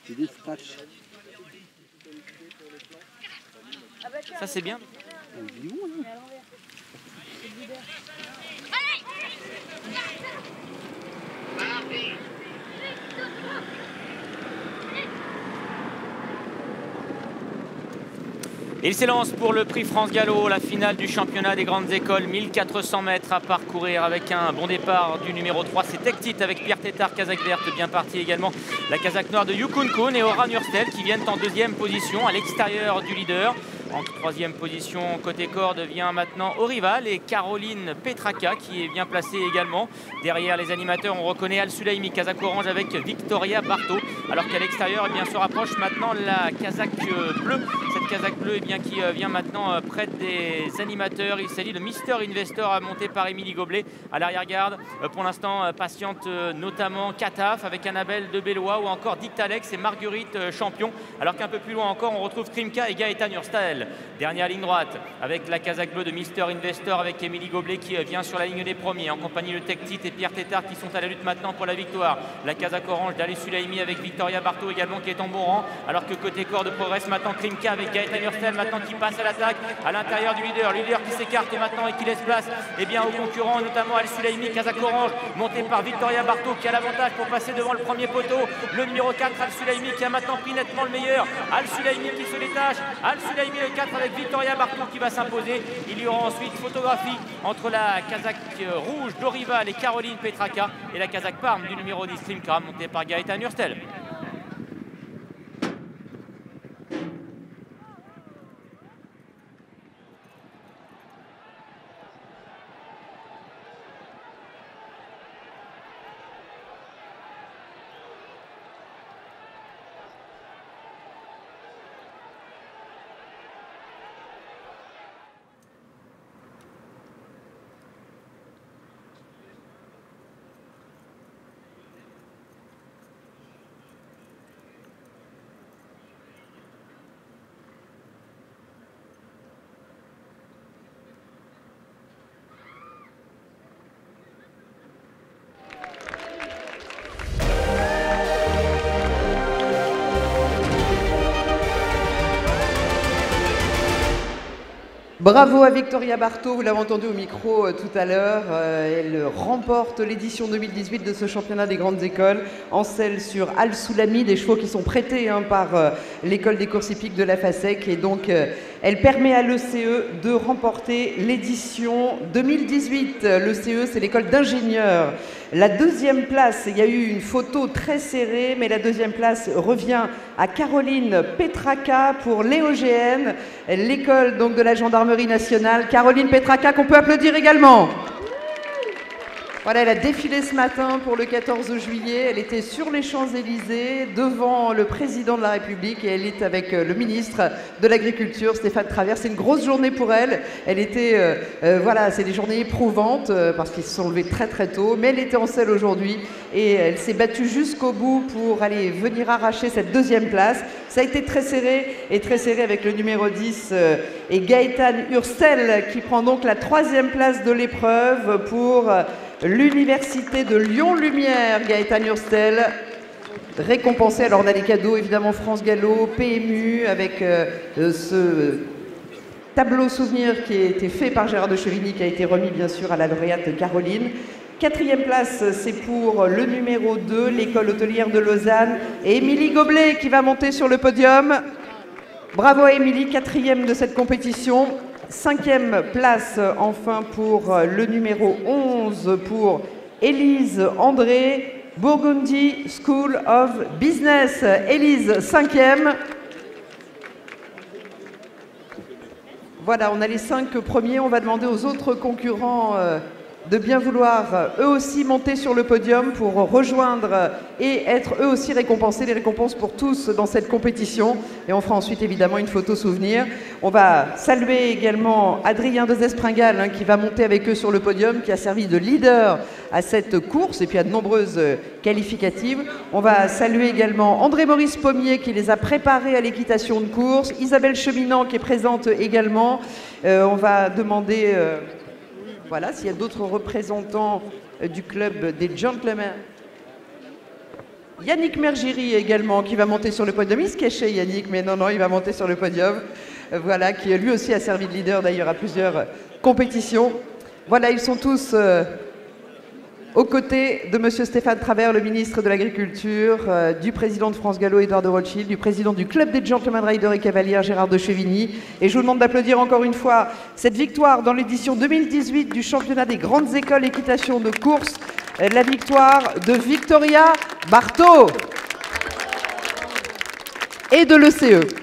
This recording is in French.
C'est des scratchs. Ça c'est bien. Il s'élance pour le prix France Gallo, la finale du championnat des grandes écoles, 1400 mètres à parcourir avec un bon départ du numéro 3, c'est Tektit avec Pierre Tétard, casaque verte, bien parti également la casaque noire de Yukun Kun et Oran Urstel qui viennent en deuxième position à l'extérieur du leader. En troisième position, côté corde, vient maintenant Orival et Caroline Petraka qui est bien placée également. Derrière les animateurs, on reconnaît Al Sulaimi, casaque orange avec Victoria Barto. Alors qu'à l'extérieur, eh bien, se rapproche maintenant la casaque bleue. Cette casaque bleue eh bien, qui vient maintenant près des animateurs. Il s'agit de Mister Investor monté par Émilie Goblet à l'arrière-garde. Pour l'instant, patiente notamment Kataf avec Annabelle de Bellois ou encore Dictalex et Marguerite Champion. Alors qu'un peu plus loin encore, on retrouve Krimka et Gaëtan Urstel. Dernière ligne droite avec la casaque bleue de Mister Investor avec Émilie Goblet qui vient sur la ligne des premiers en compagnie de Tektit et Pierre Tétard qui sont à la lutte maintenant pour la victoire. La casaque orange d'Ali Sulaimi avec Victoria Barto également qui est en bon rang, alors que côté corde progresse maintenant Krimka avec Gaëtan Urstel maintenant qui passe à l'attaque à l'intérieur du leader. Leader qui s'écarte maintenant et qui laisse place eh bien, aux concurrents, notamment Al Sulaimi, casaque orange monté par Victoria Barto qui a l'avantage pour passer devant le premier poteau. Le numéro 4 Al Sulaimi qui a maintenant pris nettement le meilleur. Al Sulaimi qui se détache. Al Sulaimi le 4 avec Victoria Barto qui va s'imposer. Il y aura ensuite photographie entre la casaque rouge d'Orival et Caroline Petraka et la casaque Parme du numéro 10 Krimka montée par Gaëtan Urstel. Bravo à Victoria Barto, vous l'avez entendu au micro tout à l'heure. Elle remporte l'édition 2018 de ce championnat des grandes écoles en selle sur Al Soulami, des chevaux qui sont prêtés par l'école des courses hippiques de la FASEC. Et donc, elle permet à l'ECE de remporter l'édition 2018. L'ECE, c'est l'école d'ingénieurs. La deuxième place, il y a eu une photo très serrée, mais la deuxième place revient à Caroline Petraka pour l'EOGN, l'école donc de la gendarmerie nationale. Caroline Petraka qu'on peut applaudir également. Voilà, elle a défilé ce matin pour le 14 juillet. Elle était sur les Champs-Élysées devant le président de la République et elle est avec le ministre de l'Agriculture, Stéphane Travers. C'est une grosse journée pour elle. Elle était, voilà, c'est des journées éprouvantes parce qu'ils se sont levés très très tôt. Mais elle était en selle aujourd'hui et elle s'est battue jusqu'au bout pour aller venir arracher cette deuxième place. Ça a été très serré et très serré avec le numéro 10 et Gaëtan Urstel qui prend donc la troisième place de l'épreuve pour l'Université de Lyon-Lumière. Gaëtan Urstel récompensé. Alors on a des cadeaux évidemment France Gallo, PMU avec ce tableau souvenir qui a été fait par Gérard de Chevigny qui a été remis bien sûr à la lauréate Caroline. Quatrième place, c'est pour le numéro 2, l'école hôtelière de Lausanne et Émilie Goblet qui va monter sur le podium. Bravo à Émilie, quatrième de cette compétition. Cinquième place enfin pour le numéro 11 pour Élise André, Burgundy School of Business. Élise, cinquième. Voilà, on a les 5 premiers. On va demander aux autres concurrents de bien vouloir eux aussi monter sur le podium pour rejoindre et être eux aussi récompensés, les récompenses pour tous dans cette compétition. Et on fera ensuite évidemment une photo souvenir. On va saluer également Adrien de Zespringal qui va monter avec eux sur le podium, qui a servi de leader à cette course et puis à de nombreuses qualificatives. On va saluer également André-Maurice Pommier qui les a préparés à l'équitation de course, Isabelle Cheminant qui est présente également. On va demander voilà, s'il y a d'autres représentants du club des gentlemen. Yannick Mergiry également qui va monter sur le podium. Il se cachait Yannick, mais non, il va monter sur le podium. Voilà, qui lui aussi a servi de leader d'ailleurs à plusieurs compétitions. Voilà, ils sont tous aux côtés de Monsieur Stéphane Travert, le ministre de l'Agriculture, du président de France Gallo, Édouard de Rothschild, du président du club des Gentlemen Riders et Cavalières, Gérard de Chevigny. Et je vous demande d'applaudir encore une fois cette victoire dans l'édition 2018 du championnat des grandes écoles équitation de course, la victoire de Victoria Barthaud et de l'ECE.